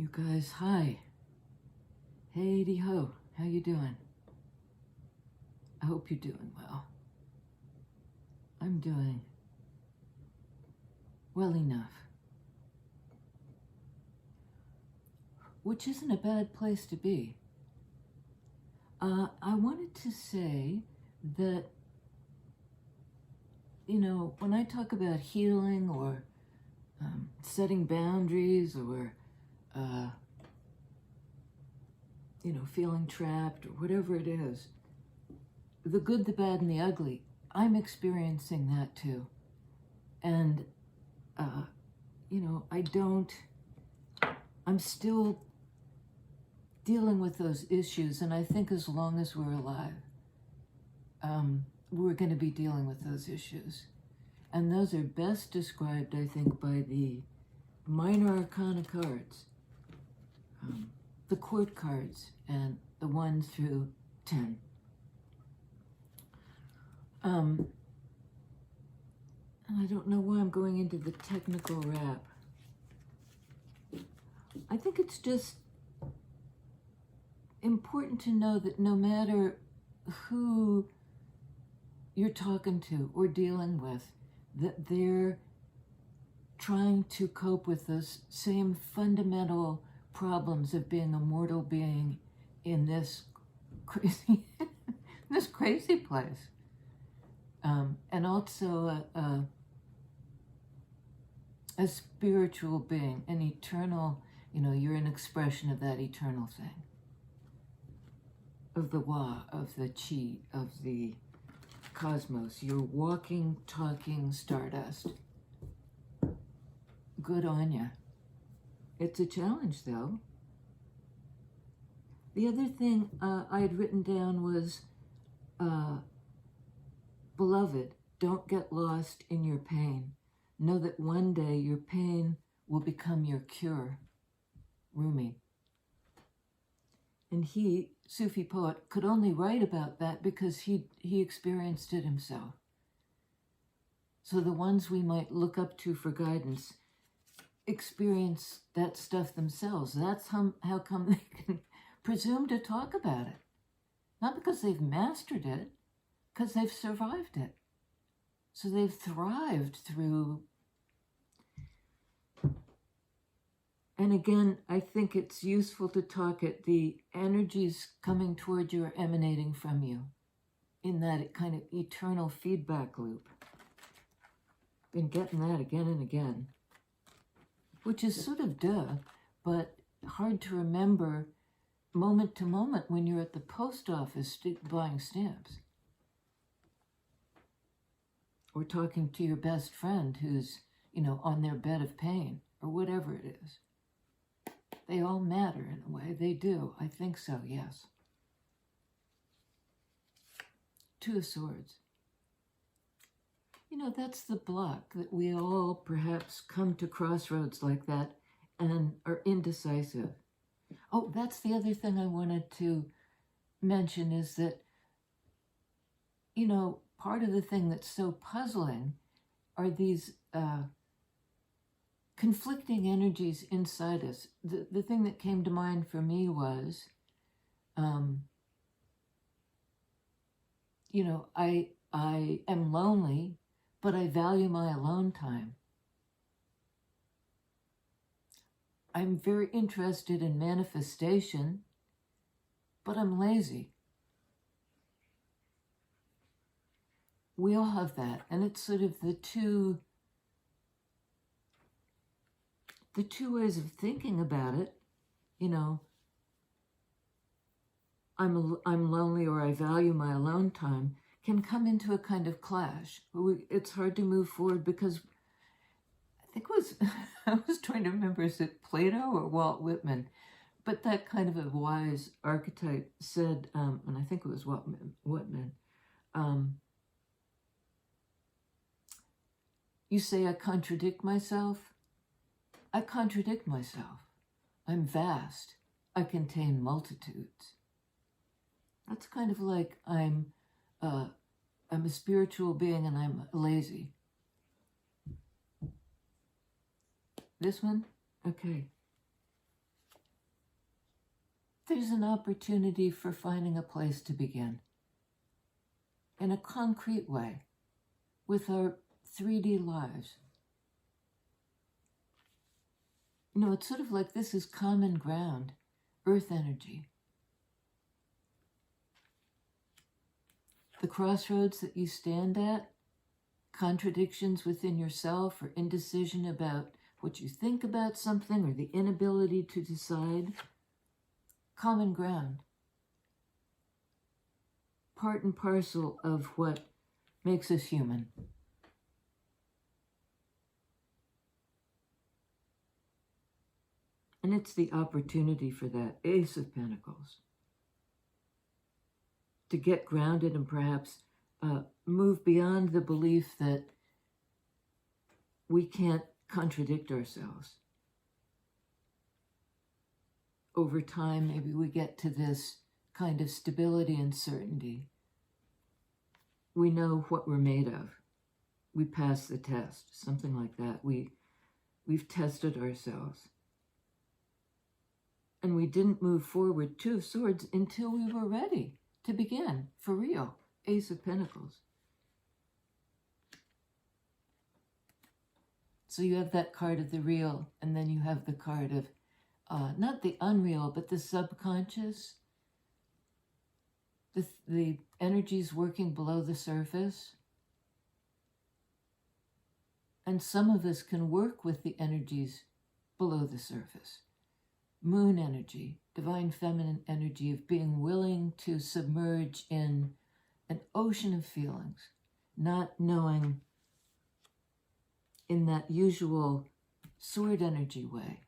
You guys, hi. Hey ho, how you doing? I hope you're doing well. I'm doing well enough. Which isn't a bad place to be. I wanted to say that, when I talk about healing or setting boundaries or, feeling trapped or whatever it is, the good, the bad, and the ugly, I'm experiencing that too. And, I'm still dealing with those issues. And I think as long as we're alive, we're going to be dealing with those issues. And those are best described, I think, by the minor arcana cards, the court cards, and the 1 through 10. And I don't know why I'm going into the technical wrap. I think it's just important to know that no matter who you're talking to or dealing with, that they're trying to cope with those same fundamental problems of being a mortal being in this crazy, this crazy place. And also a spiritual being, an eternal, you're an expression of that eternal thing, of the Wa, of the Chi, of the cosmos. You're walking, talking stardust. Good on ya. It's a challenge, though. The other thing I had written down was, beloved, don't get lost in your pain. Know that one day your pain will become your cure. Rumi. And he, Sufi poet, could only write about that because he experienced it himself. So the ones we might look up to for guidance experience that stuff themselves. That's how come they can presume to talk about it. Not because they've mastered it, because they've survived it. So they've thrived through. And again, I think it's useful to talk at the energies coming toward you or emanating from you in that kind of eternal feedback loop. Been getting that again and again, which is sort of duh, but hard to remember moment to moment when you're at the post office buying stamps. Or talking to your best friend who's, on their bed of pain, or whatever it is. They all matter in a way. They do. I think so, yes. 2 of Swords. That's the block, that we all perhaps come to crossroads like that and are indecisive. Oh, that's the other thing I wanted to mention is that, part of the thing that's so puzzling are these conflicting energies inside us. The thing that came to mind for me was, I am lonely, but I value my alone time. I'm very interested in manifestation, but I'm lazy. We all have that, and it's sort of the two ways of thinking about it. I'm lonely or I value my alone time can come into a kind of clash. It's hard to move forward because I think I was trying to remember, is it Plato or Walt Whitman? But that kind of a wise archetype said, and I think it was Whitman, you say I contradict myself? I contradict myself. I'm vast. I contain multitudes. That's kind of like I'm a spiritual being and I'm lazy. This one? Okay. there's an opportunity for finding a place to begin in a concrete way with our 3D lives. You know, it's sort of like this is common ground, earth energy. The crossroads that you stand at, contradictions within yourself or indecision about what you think about something or the inability to decide, common ground. Part and parcel of what makes us human. And it's the opportunity for that Ace of Pentacles. To get grounded and perhaps move beyond the belief that we can't contradict ourselves. Over time, maybe we get to this kind of stability and certainty. We know what we're made of. We pass the test, something like that. We've tested ourselves. And we didn't move forward, Two of Swords, until we were ready to begin, for real. Ace of Pentacles. So you have that card of the real, and then you have the card of, not the unreal, but the subconscious. The energies working below the surface. And some of us can work with the energies below the surface. Moon energy, divine feminine energy of being willing to submerge in an ocean of feelings, not knowing in that usual sword energy way,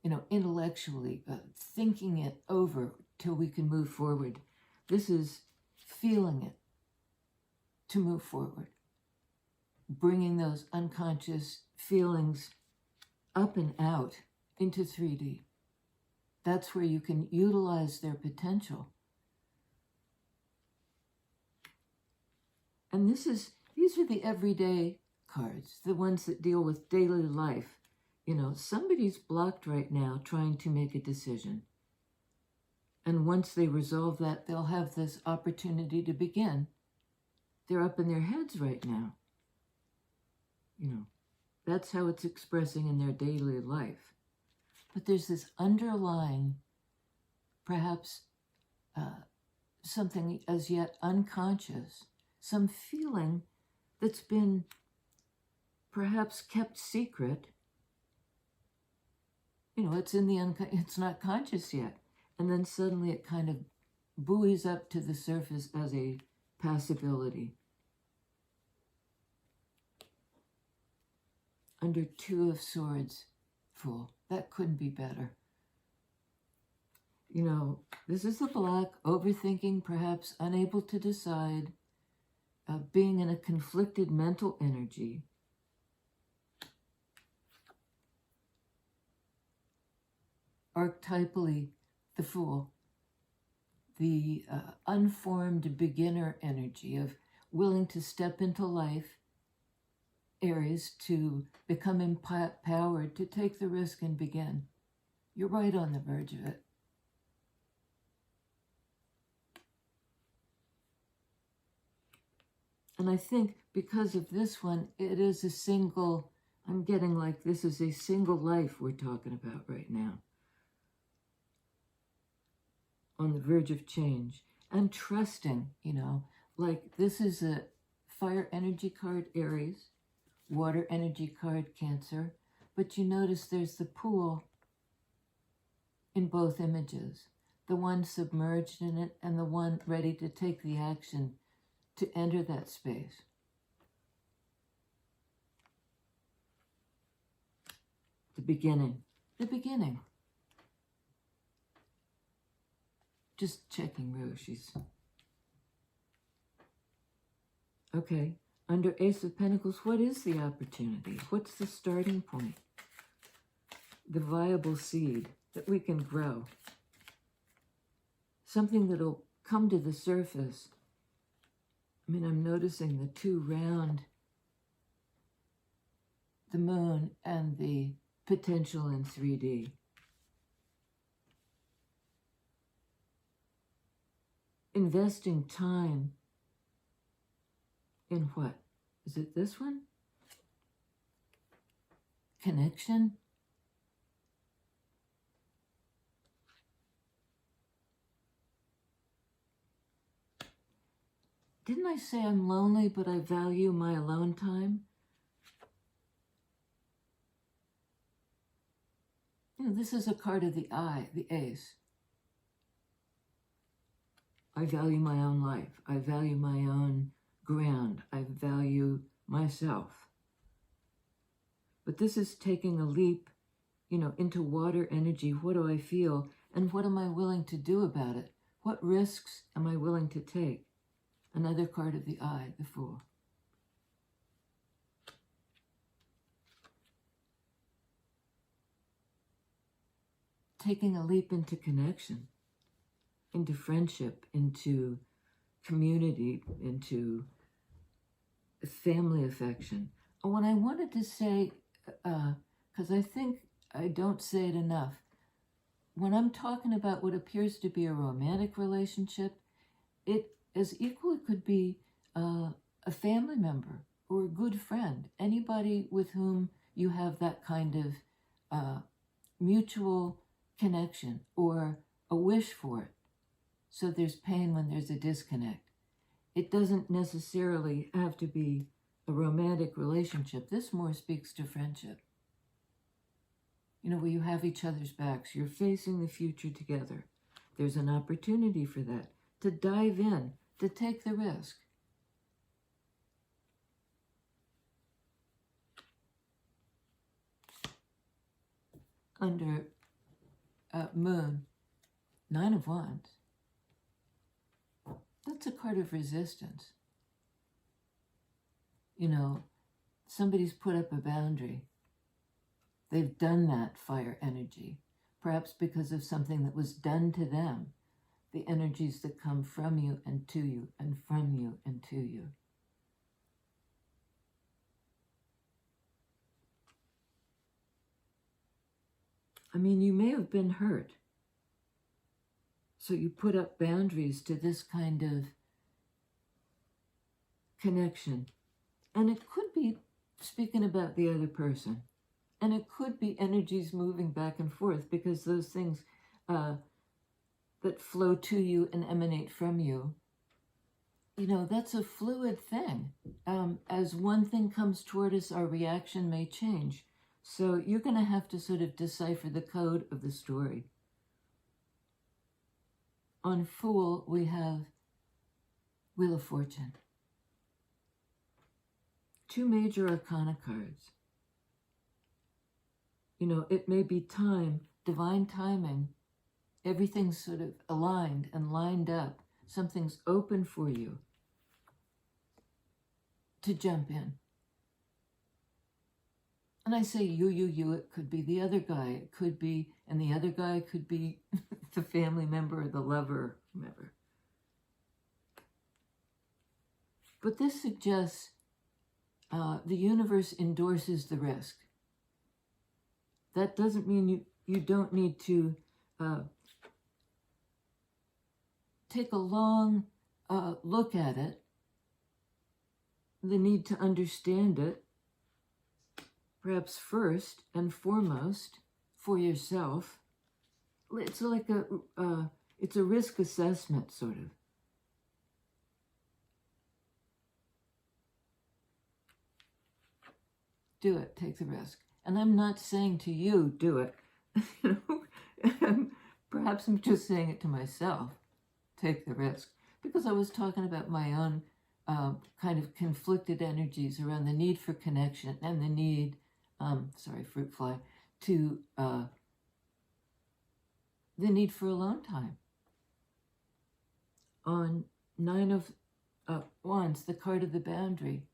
you know, intellectually, thinking it over till we can move forward. This is feeling it to move forward, bringing those unconscious feelings up and out into 3D. That's where you can utilize their potential. And these are the everyday cards, the ones that deal with daily life. You know, somebody's blocked right now trying to make a decision. And once they resolve that, they'll have this opportunity to begin. They're up in their heads right now. You know, that's how it's expressing in their daily life. But there's this underlying, perhaps something as yet unconscious, some feeling that's been perhaps kept secret. You know, it's in the it's not conscious yet. And then suddenly it kind of buoys up to the surface as a possibility. Under Two of Swords, Fool. That couldn't be better. You know, this is the block, overthinking, perhaps unable to decide, being in a conflicted mental energy. Archetypally, the Fool, the unformed beginner energy of willing to step into life, Aries, to become empowered, to take the risk and begin. You're right on the verge of it. And I think because of this one, it is a single, I'm getting like this is a single life we're talking about right now. On the verge of change. And trusting, you know, like this is a fire energy card, Aries. Water energy card, Cancer. But you notice there's the pool in both images. The one submerged in it and the one ready to take the action to enter that space. The beginning. The beginning. Just checking Rose. She's... Okay. Under Ace of Pentacles, what is the opportunity? What's the starting point? The viable seed that we can grow. Something that'll come to the surface. I mean, I'm noticing the two round, the moon and the potential in 3D. investing time in what? Is it this one? Connection? Didn't I say I'm lonely, but I value my alone time? You know, this is a card of the eye, the ace. I value my own life. I value my own ground. I value myself. But this is taking a leap, you know, into water energy. What do I feel? And what am I willing to do about it? What risks am I willing to take? Another card of the eye, the Fool. Taking a leap into connection, into friendship, into community, into family affection. What I wanted to say, because I think I don't say it enough, when I'm talking about what appears to be a romantic relationship, it as equally could be a family member or a good friend, anybody with whom you have that kind of mutual connection or a wish for it. So there's pain when there's a disconnect. It doesn't necessarily have to be a romantic relationship. This more speaks to friendship. You know, where you have each other's backs, you're facing the future together. There's an opportunity for that, to dive in, to take the risk. Under Moon, 9 of Wands, that's a card of resistance. You know, somebody's put up a boundary. They've done that fire energy, perhaps because of something that was done to them. The energies that come from you and to you, and from you and to you. I mean, you may have been hurt. So you put up boundaries to this kind of connection. And it could be speaking about the other person. And it could be energies moving back and forth, because those things that flow to you and emanate from you, you know, that's a fluid thing. As one thing comes toward us, our reaction may change. So you're going to have to sort of decipher the code of the story. On Fool, we have Wheel of Fortune. 2 major arcana cards. You know, it may be time, divine timing. Everything's sort of aligned and lined up. Something's open for you to jump in. And I say you, it could be the other guy. It could be, and the other guy could be the family member or the lover, whomever. But this suggests the universe endorses the risk. That doesn't mean you don't need to take a long look at it, the need to understand it, perhaps first and foremost for yourself. It's like it's a risk assessment, sort of. Do it, take the risk. And I'm not saying to you, do it. You know, perhaps I'm just saying it to myself, take the risk. Because I was talking about my own kind of conflicted energies around the need for connection and the need, fruit fly, to the need for alone time. On 9 of Wands, the card of the boundary,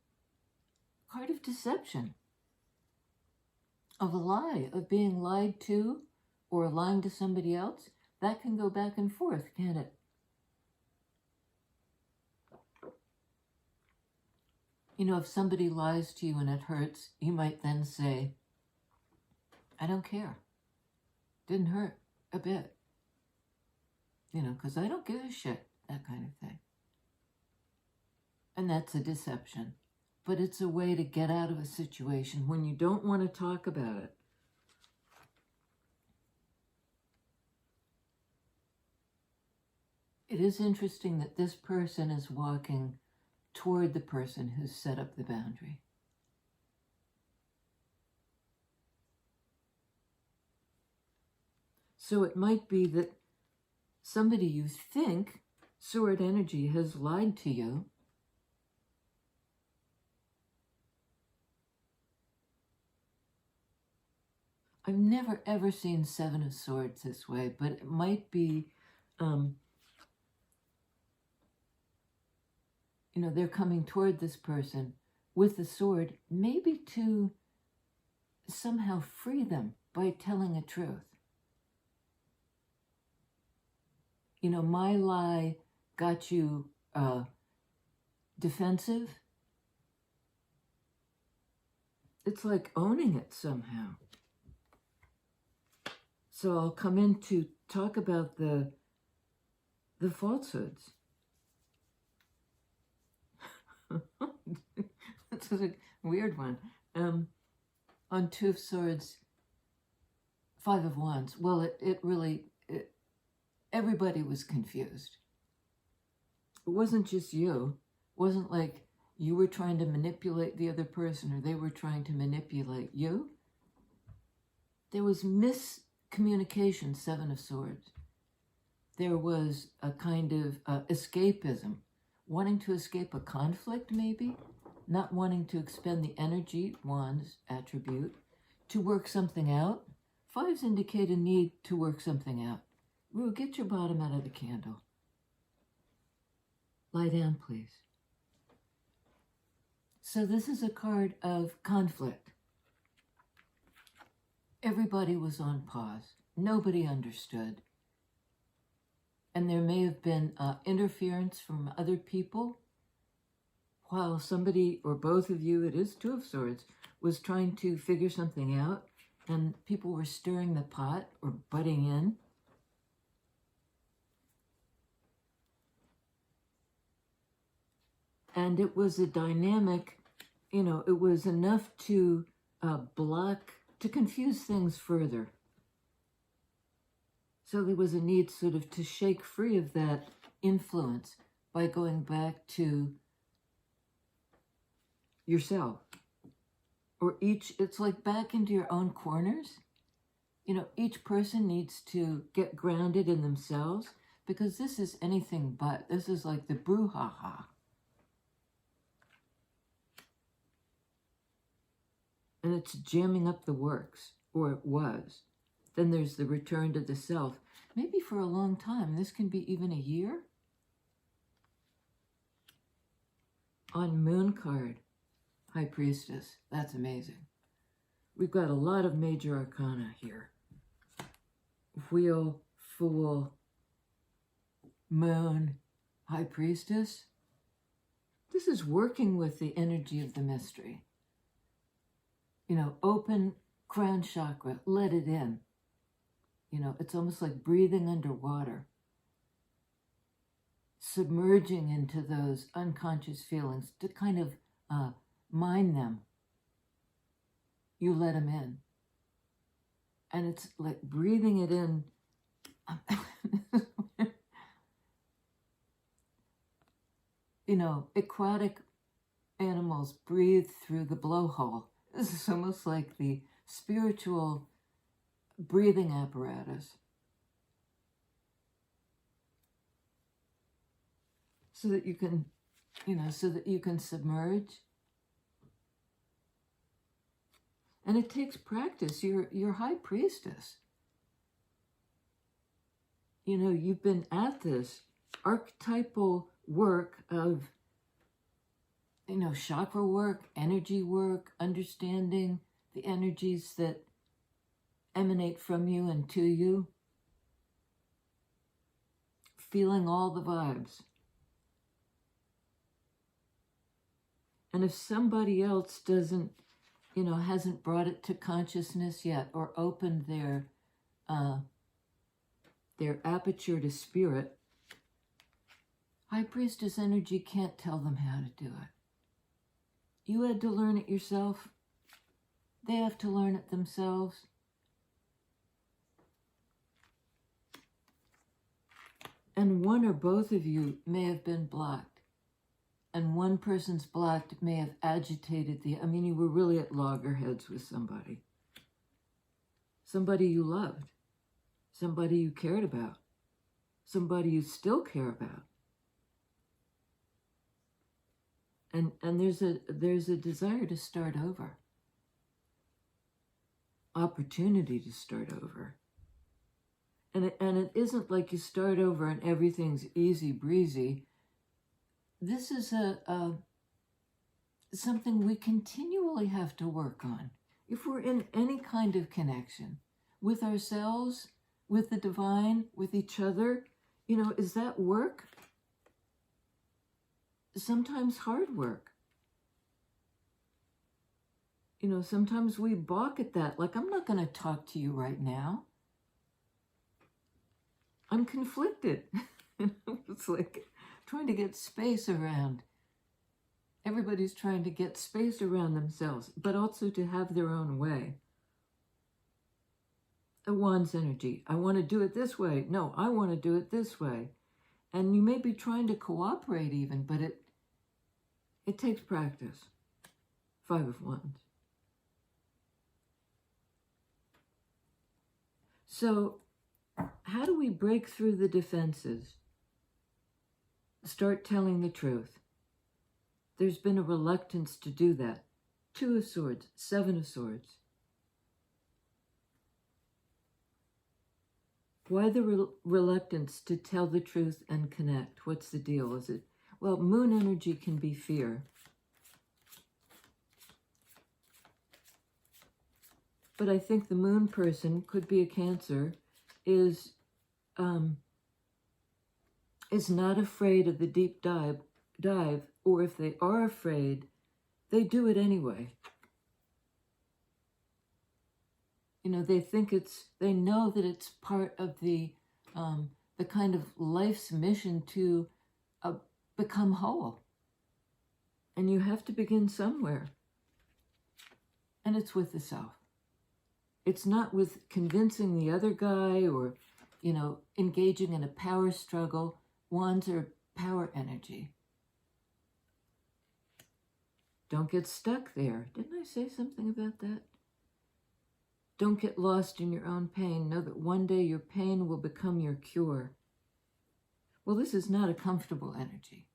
card of deception, of a lie, of being lied to or lying to somebody else. That can go back and forth, can't it? You know, if somebody lies to you and it hurts, you might then say, I don't care. Didn't hurt a bit. You know, because I don't give a shit. that kind of thing. And that's a deception. But it's a way to get out of a situation when you don't want to talk about it. It is interesting that this person is walking toward the person who's set up the boundary. So it might be that somebody you think, sword energy, has lied to you. I've never ever seen Seven of Swords this way, but it might be, they're coming toward this person with the sword, maybe to somehow free them by telling a truth. My lie got you defensive. It's like owning it somehow. So I'll come in to talk about the falsehoods. This is a weird one. On Two of Swords, Five of Wands. Well, it really, everybody was confused. It wasn't just you. It wasn't like you were trying to manipulate the other person or they were trying to manipulate you. There was miscommunication, Seven of Swords. There was a kind of escapism, wanting to escape a conflict maybe, not wanting to expend the energy, Wands attribute, to work something out. Fives indicate a need to work something out. Rue, get your bottom out of the candle. Lie down, please. So this is a card of conflict. Everybody was on pause. Nobody understood. And there may have been interference from other people while somebody, or both of you, it is Two of Swords, was trying to figure something out, and people were stirring the pot or butting in. And it was a dynamic, it was enough to to confuse things further. So there was a need sort of to shake free of that influence by going back to yourself. Or it's like back into your own corners. Each person needs to get grounded in themselves, because this is anything but. This is like the brouhaha. And it's jamming up the works, or it was. Then there's the return to the self. Maybe for a long time. This can be even a year. On Moon card, High Priestess. That's amazing. We've got a lot of major arcana here. Wheel, Fool, Moon, High Priestess. This is working with the energy of the mystery. Open crown chakra, let it in. It's almost like breathing underwater. Submerging into those unconscious feelings to kind of mine them. You let them in. And it's like breathing it in. Aquatic animals breathe through the blowhole. This is almost like the spiritual breathing apparatus. So that you can, submerge. And it takes practice. You're High Priestess. You've been at this archetypal work of, chakra work, energy work, understanding the energies that emanate from you and to you, feeling all the vibes. And if somebody else doesn't, hasn't brought it to consciousness yet, or opened their aperture to spirit, High Priestess energy can't tell them how to do it. You had to learn it yourself. They have to learn it themselves. And one or both of you may have been blocked. And one person's blocked may have agitated the... I mean, you were really at loggerheads with somebody. Somebody you loved. Somebody you cared about. Somebody you still care about. And there's a desire to start over. Opportunity to start over. And it isn't like you start over and everything's easy breezy. This is something we continually have to work on. If we're in any kind of connection with ourselves, with the divine, with each other, you know, is that work? Sometimes hard work. You know, sometimes we balk at that. Like, I'm not going to talk to you right now. I'm conflicted. It's like trying to get space around. Everybody's trying to get space around themselves, but also to have their own way. A wand's energy. I want to do it this way. No, I want to do it this way. And you may be trying to cooperate even, but it takes practice. 5 of Wands. So, how do we break through the defenses? Start telling the truth. There's been a reluctance to do that. 2 of Swords, 7 of Swords. Why the reluctance to tell the truth and connect? What's the deal? Is it, well, moon energy can be fear. But I think the moon person, could be a Cancer, is not afraid of the deep dive, or if they are afraid, they do it anyway. You know, they know that it's part of the kind of life's mission to become whole. And you have to begin somewhere. And it's with the self. It's not with convincing the other guy or, you know, engaging in a power struggle. Wands are power energy. Don't get stuck there. Didn't I say something about that? Don't get lost in your own pain. Know that one day your pain will become your cure. Well, this is not a comfortable energy.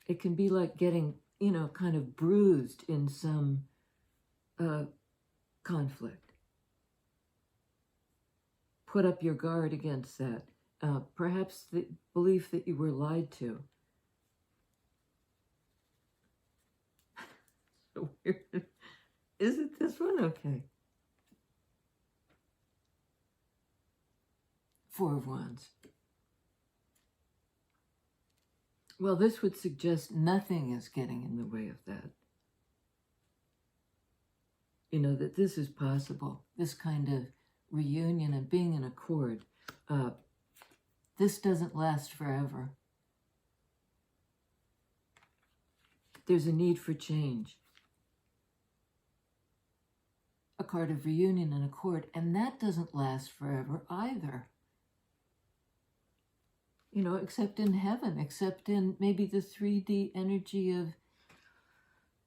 It can be like getting, you know, kind of bruised in some conflict. Put up your guard against that. Perhaps the belief that you were lied to. So weird. Is it this one? Okay. 4 of Wands. Well, this would suggest nothing is getting in the way of that. You know, that this is possible. This kind of reunion and being in accord. This doesn't last forever. There's a need for change. A card of reunion and accord, and that doesn't last forever either. You know, except in heaven, except in maybe the 3D energy of,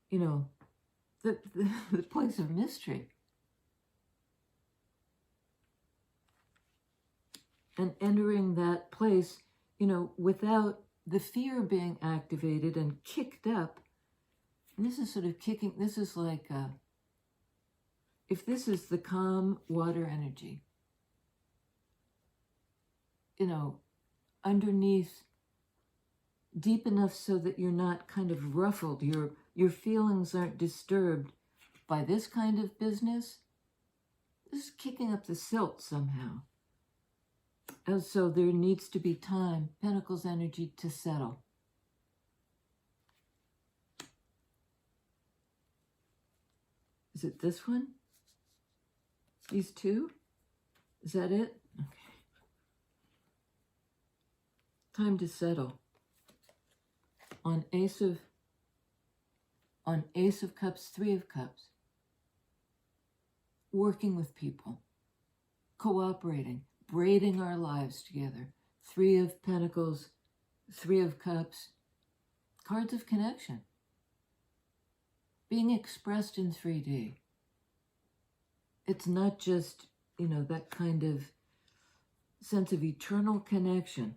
you know, the place of mystery. And entering that place, you know, without the fear being activated and kicked up. And this is sort of kicking, this is like, if this is the calm water energy, you know, underneath, deep enough so that you're not kind of ruffled, your feelings aren't disturbed by this kind of business. This is kicking up the silt somehow. And so there needs to be time, Pentacles energy, to settle. Is it this one? These two? Is that it? Okay. Time to settle. On Ace of Cups, Three of Cups. Working with people. Cooperating. Braiding our lives together. Three of Pentacles, Three of Cups. Cards of connection. Being expressed in 3D. It's not just, that kind of sense of eternal connection.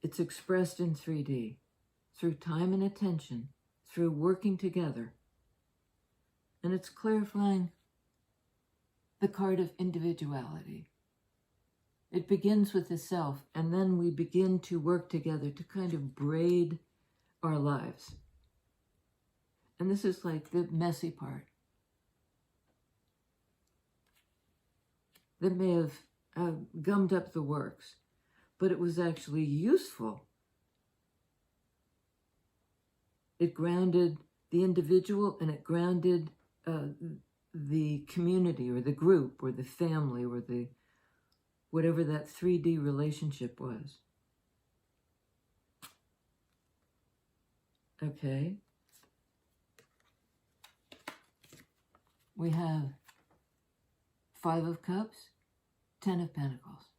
It's expressed in 3D. Through time and attention. Through working together. And it's clarifying the card of individuality. It begins with the self, and then we begin to work together to kind of braid our lives. And this is like the messy part. That may have gummed up the works, but it was actually useful. It grounded the individual, and it grounded the community or the group or the family or the whatever that 3D relationship was. Okay. We have Five of Cups, Ten of Pentacles.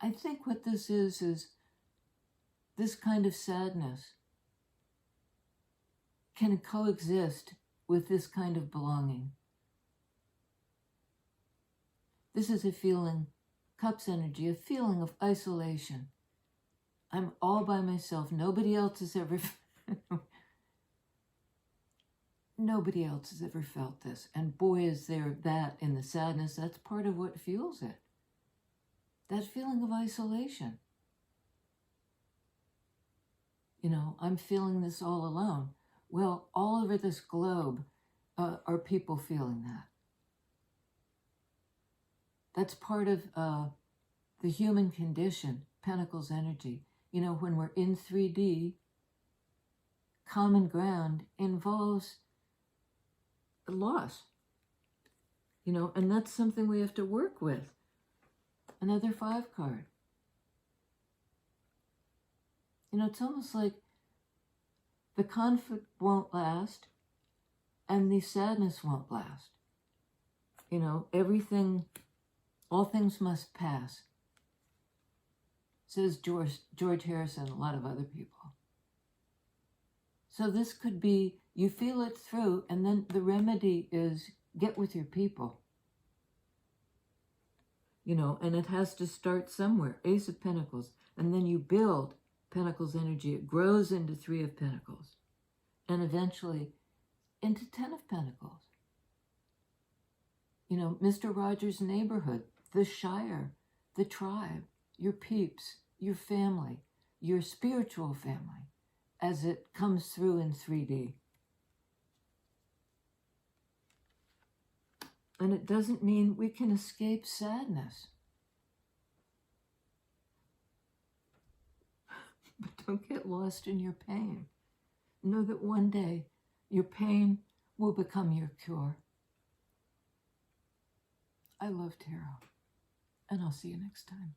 I think what this is this kind of sadness can coexist with this kind of belonging. This is a feeling, Cups energy, a feeling of isolation. I'm all by myself. Nobody else has ever felt this. And boy, is there that in the sadness. That's part of what fuels it. That feeling of isolation. I'm feeling this all alone. Well, all over this globe are people feeling that. That's part of the human condition, Pentacles energy. When we're in 3D, common ground involves loss. And that's something we have to work with. Another 5 card. It's almost like the conflict won't last and the sadness won't last. Everything, all things must pass. Says George Harrison, a lot of other people. So this could be, you feel it through, and then the remedy is get with your people. And it has to start somewhere. Ace of Pentacles. And then you build Pentacles energy. It grows into Three of Pentacles. And eventually into 10 of Pentacles. Mr. Rogers' neighborhood, the Shire, the tribe, your peeps, your family, your spiritual family, as it comes through in 3D. And it doesn't mean we can escape sadness. But don't get lost in your pain. Know that one day your pain will become your cure. I love tarot, and I'll see you next time.